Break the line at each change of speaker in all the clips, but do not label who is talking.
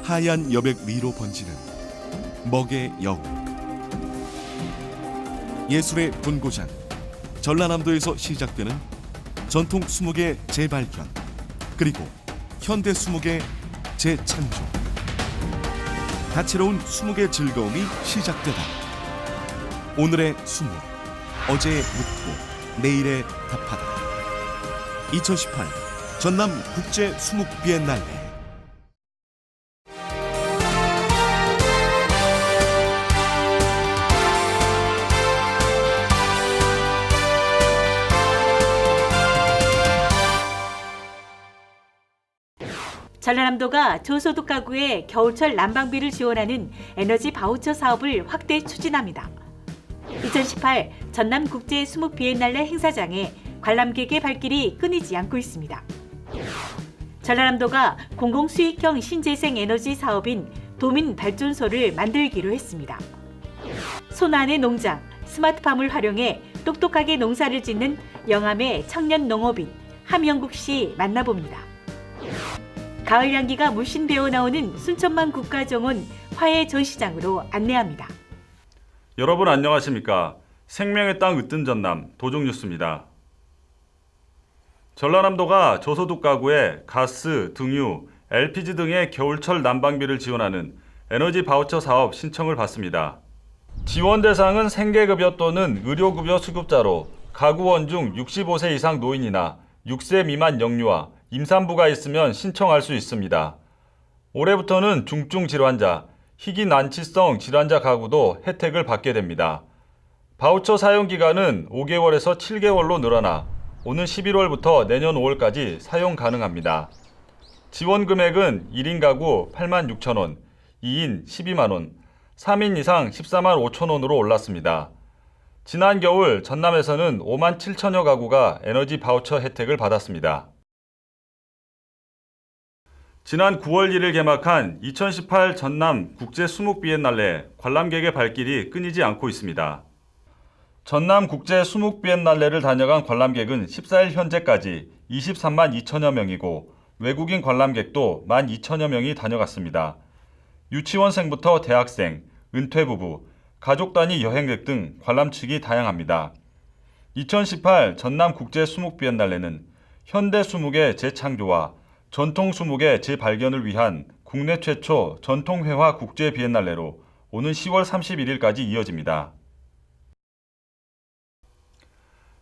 하얀 여백 위로 번지는 먹의 여우. 예술의 본고장 전라남도에서 시작되는 전통 수목의 재발견, 그리고 현대 수목의 재창조. 다채로운 수목의 즐거움이 시작되다. 오늘의 수목, 어제의 묻고 내일의 답하다. 2018 전남 국제 수목 비엔날레.
전라남도가 저소득 가구에 겨울철 난방비를 지원하는 에너지 바우처 사업을 확대 추진합니다. 2018 전남 국제 수목 비엔날레 행사장에 관람객의 발길이 끊이지 않고 있습니다. 전라남도가 공공수익형 신재생 에너지 사업인 도민 발전소를 만들기로 했습니다. 손안의 농장, 스마트팜을 활용해 똑똑하게 농사를 짓는 영암의 청년 농업인 함영국 씨 만나봅니다. 가을 향기가 물씬 배어나오는 순천만 국가정원 화훼 전시장으로 안내합니다.
여러분 안녕하십니까? 생명의 땅 으뜸 전남 도종뉴스입니다. 전라남도가 저소득 가구에 가스, 등유, LPG 등의 겨울철 난방비를 지원하는 에너지 바우처 사업 신청을 받습니다. 지원 대상은 생계급여 또는 의료급여 수급자로 가구원 중 65세 이상 노인이나 6세 미만 영유아, 임산부가 있으면 신청할 수 있습니다. 올해부터는 중증 질환자, 희귀 난치성 질환자 가구도 혜택을 받게 됩니다. 바우처 사용 기간은 5개월에서 7개월로 늘어나 오는 11월부터 내년 5월까지 사용 가능합니다. 지원 금액은 1인 가구 86,000원, 2인 12만원, 3인 이상 14만 5천원으로 올랐습니다. 지난 겨울 전남에서는 5만 7천여 가구가 에너지 바우처 혜택을 받았습니다. 지난 9월 1일 개막한 2018 전남 국제 수목 비엔날레 관람객의 발길이 끊이지 않고 있습니다. 전남 국제 수목 비엔날레를 다녀간 관람객은 14일 현재까지 23만 2천여 명이고 외국인 관람객도 1만 2천여 명이 다녀갔습니다. 유치원생부터 대학생, 은퇴부부, 가족 단위 여행객 등 관람축이 다양합니다. 2018 전남 국제 수목 비엔날레는 현대 수목의 재창조와 전통 수목의 재발견을 위한 국내 최초 전통회화 국제 비엔날레로 오는 10월 31일까지 이어집니다.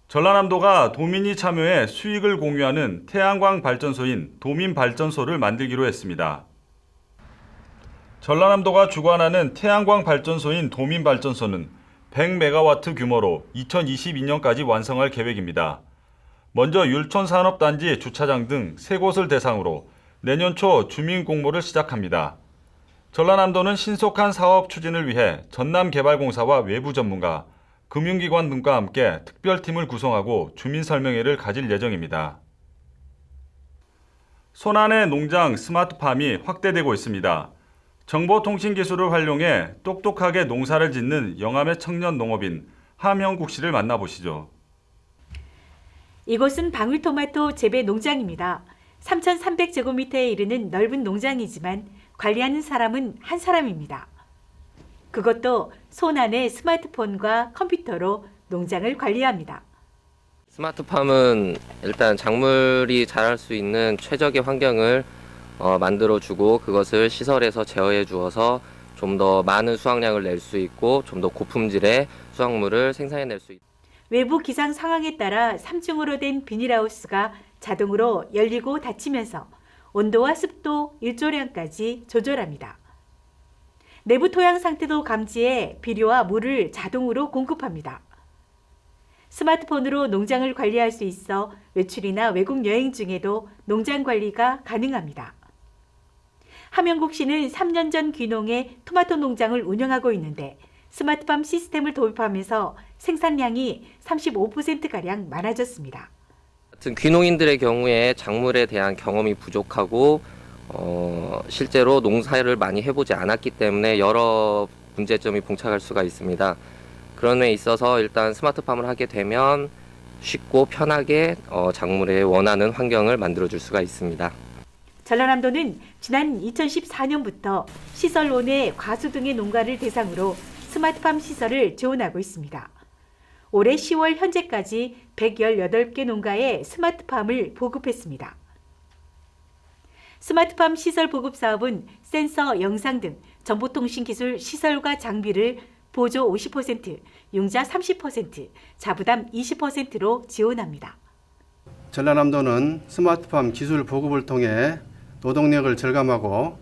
전라남도가 도민이 참여해 수익을 공유하는 태양광 발전소인 도민발전소를 만들기로 했습니다. 전라남도가 주관하는 태양광 발전소인 도민발전소는 100메가와트 규모로 2022년까지 완성할 계획입니다. 먼저 율촌산업단지 주차장 등 3곳을 대상으로 내년 초 주민 공모를 시작합니다. 전라남도는 신속한 사업 추진을 위해 전남개발공사와 외부 전문가, 금융기관 등과 함께 특별팀을 구성하고 주민 설명회를 가질 예정입니다. 손안의 농장 스마트팜이 확대되고 있습니다. 정보통신기술을 활용해 똑똑하게 농사를 짓는 영암의 청년 농업인 함영국 씨를 만나보시죠.
이곳은 방울토마토 재배 농장입니다. 3,300제곱미터에 이르는 넓은 농장이지만 관리하는 사람은 한 사람입니다. 그것도 손안의 스마트폰과 컴퓨터로 농장을 관리합니다.
스마트팜은 일단 작물이 자랄 수 있는 최적의 환경을 만들어주고 그것을 시설에서 제어해 주어서 좀 더 많은 수확량을 낼 수 있고 좀 더 고품질의 수확물을 생산해낼 수 있다.
외부 기상 상황에 따라 3층으로 된 비닐하우스가 자동으로 열리고 닫히면서 온도와 습도, 일조량까지 조절합니다. 내부 토양 상태도 감지해 비료와 물을 자동으로 공급합니다. 스마트폰으로 농장을 관리할 수 있어 외출이나 외국 여행 중에도 농장 관리가 가능합니다. 함영국 씨는 3년 전 귀농에 토마토 농장을 운영하고 있는데 스마트팜 시스템을 도입하면서 생산량이 35%가량 많아졌습니다.
같은 귀농인들의 경우에 작물에 대한 경험이 부족하고 실제로 농사를 많이 해보지 않았기 때문에 여러 문제점이 봉착할 수가 있습니다. 그런 데 있어서 일단 스마트팜을 하게 되면 쉽고 편하게 작물에 원하는 환경을 만들어줄 수가 있습니다.
전라남도는 지난 2014년부터 시설원의 과수 등의 농가를 대상으로 스마트팜 시설을 지원하고 있습니다. 올해 10월 현재까지 118개 농가에 스마트팜을 보급했습니다. 스마트팜 시설 보급 사업은 센서, 영상 등 정보통신 기술 시설과 장비를 보조 50%, 융자 30%, 자부담 20%로 지원합니다.
전라남도는 스마트팜 기술 보급을 통해 노동력을 절감하고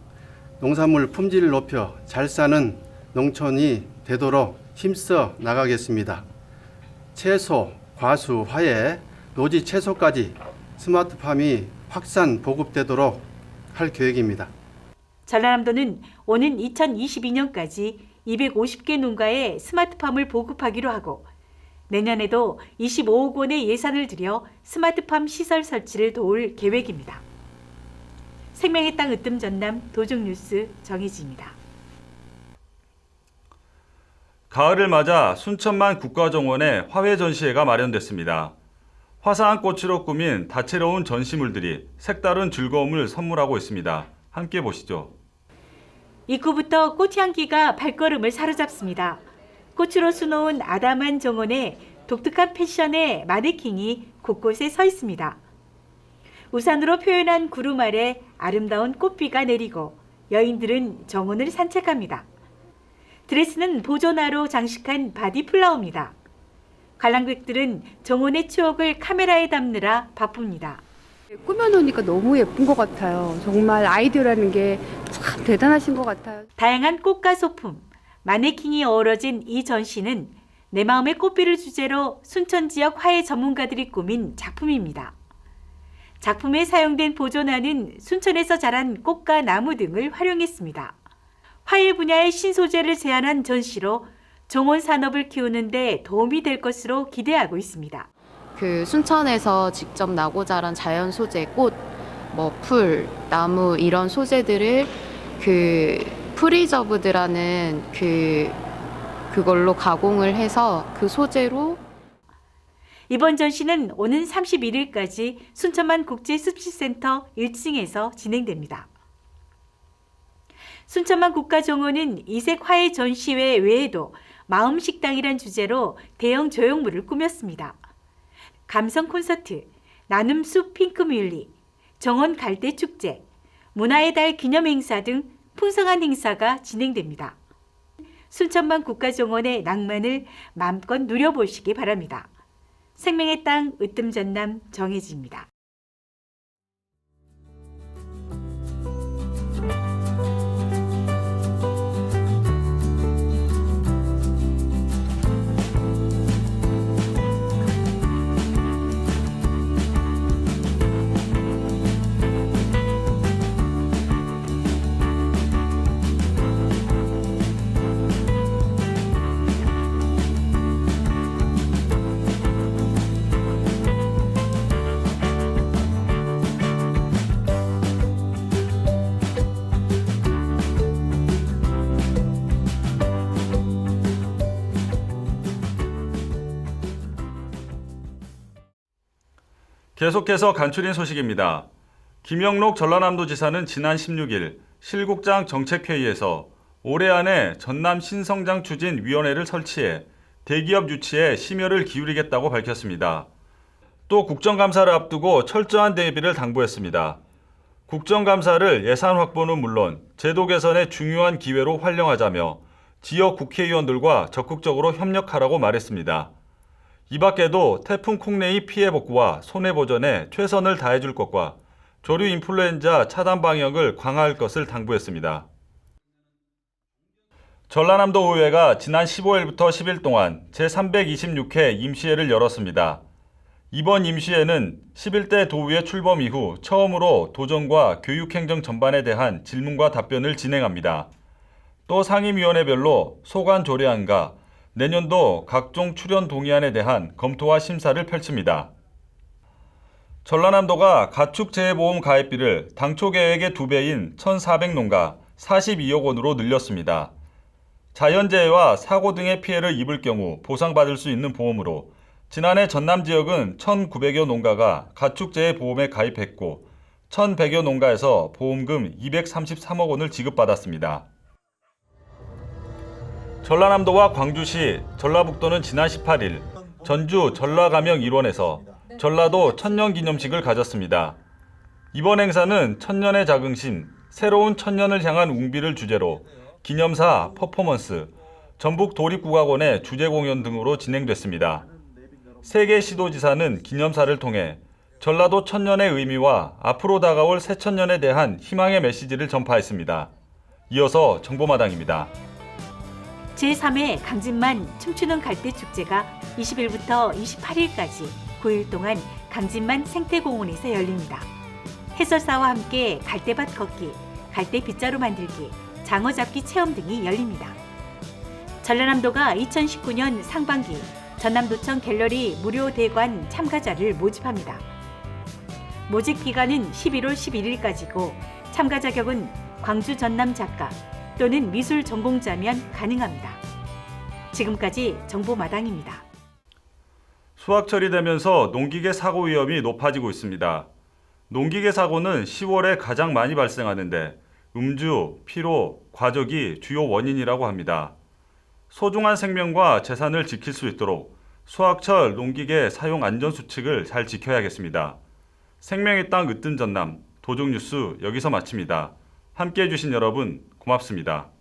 농산물 품질을 높여 잘 사는 농촌이 되도록 힘써 나가겠습니다. 채소, 과수, 화훼, 노지 채소까지 스마트팜이 확산 보급되도록 할 계획입니다.
전라남도는 오는 2022년까지 250개 농가에 스마트팜을 보급하기로 하고 내년에도 25억 원의 예산을 들여 스마트팜 시설 설치를 도울 계획입니다. 생명의 땅 으뜸 전남 도종뉴스 정희지입니다.
가을을 맞아 순천만 국가정원에 화훼 전시회가 마련됐습니다. 화사한 꽃으로 꾸민 다채로운 전시물들이 색다른 즐거움을 선물하고 있습니다. 함께 보시죠.
입구부터 꽃향기가 발걸음을 사로잡습니다. 꽃으로 수놓은 아담한 정원에 독특한 패션의 마네킹이 곳곳에 서 있습니다. 우산으로 표현한 구름 아래 아름다운 꽃비가 내리고 여인들은 정원을 산책합니다. 드레스는 보조나로 장식한 바디 플라워입니다. 관람객들은 정원의 추억을 카메라에 담느라 바쁩니다.
꾸며놓으니까 너무 예쁜 것 같아요. 정말 아이디어라는 게 참 대단하신 것 같아요.
다양한 꽃과 소품, 마네킹이 어우러진 이 전시는 내 마음의 꽃비를 주제로 순천 지역 화훼 전문가들이 꾸민 작품입니다. 작품에 사용된 보조나는 순천에서 자란 꽃과 나무 등을 활용했습니다. 화훼 분야의 신소재를 제안한 전시로 정원 산업을 키우는 데 도움이 될 것으로 기대하고 있습니다.
그 순천에서 직접 나고 자란 자연 소재, 꽃, 풀, 나무 이런 소재들을 그 프리저브드라는 그걸로 가공을 해서 그 소재로
이번 전시는 오는 31일까지 순천만 국제습식센터 1층에서 진행됩니다. 순천만 국가정원은 이색 화훼 전시회 외에도 마음식당이란 주제로 대형 조형물을 꾸몄습니다. 감성 콘서트, 나눔숲 핑크뮬리, 정원 갈대축제, 문화의 달 기념행사 등 풍성한 행사가 진행됩니다. 순천만 국가정원의 낭만을 마음껏 누려보시기 바랍니다. 생명의 땅 으뜸 전남 정혜지입니다.
계속해서 간추린 소식입니다. 김영록 전라남도지사는 지난 16일 실국장 정책회의에서 올해 안에 전남 신성장 추진위원회를 설치해 대기업 유치에 심혈을 기울이겠다고 밝혔습니다. 또 국정감사를 앞두고 철저한 대비를 당부했습니다. 국정감사를 예산 확보는 물론 제도 개선의 중요한 기회로 활용하자며 지역 국회의원들과 적극적으로 협력하라고 말했습니다. 이 밖에도 태풍 콩레이 피해 복구와 손해보전에 최선을 다해줄 것과 조류 인플루엔자 차단 방역을 강화할 것을 당부했습니다. 전라남도 의회가 지난 15일부터 10일 동안 제326회 임시회를 열었습니다. 이번 임시회는 11대 도의회 출범 이후 처음으로 도정과 교육행정 전반에 대한 질문과 답변을 진행합니다. 또 상임위원회별로 소관 조례안과 내년도 각종 출연 동의안에 대한 검토와 심사를 펼칩니다. 전라남도가 가축재해보험 가입비를 당초 계획의 2배인 1,400농가 42억 원으로 늘렸습니다. 자연재해와 사고 등의 피해를 입을 경우 보상받을 수 있는 보험으로 지난해 전남 지역은 1,900여 농가가 가축재해보험에 가입했고 1,100여 농가에서 보험금 233억 원을 지급받았습니다. 전라남도와 광주시, 전라북도는 지난 18일 전주 전라가명 일원에서 전라도 천년기념식을 가졌습니다. 이번 행사는 천년의 자긍심, 새로운 천년을 향한 웅비를 주제로 기념사, 퍼포먼스, 전북 도립국악원의 주제 공연 등으로 진행됐습니다. 세계 시도지사는 기념사를 통해 전라도 천년의 의미와 앞으로 다가올 새천년에 대한 희망의 메시지를 전파했습니다. 이어서 정보마당입니다.
제3회 강진만 춤추는 갈대축제가 20일부터 28일까지 9일 동안 강진만 생태공원에서 열립니다. 해설사와 함께 갈대밭 걷기, 갈대 빗자루 만들기, 장어 잡기 체험 등이 열립니다. 전라남도가 2019년 상반기 전남도청 갤러리 무료 대관 참가자를 모집합니다. 모집 기간은 11월 11일까지고 참가 자격은 광주 전남 작가 또는 미술 전공자면 가능합니다. 지금까지 정보마당입니다.
수확철이 되면서 농기계 사고 위험이 높아지고 있습니다. 농기계 사고는 10월에 가장 많이 발생하는데 음주, 피로, 과적이 주요 원인이라고 합니다. 소중한 생명과 재산을 지킬 수 있도록 수확철 농기계 사용 안전 수칙을 잘 지켜야겠습니다. 생명의 땅 으뜸 전남 도종뉴스 여기서 마칩니다. 함께해 주신 여러분 고맙습니다.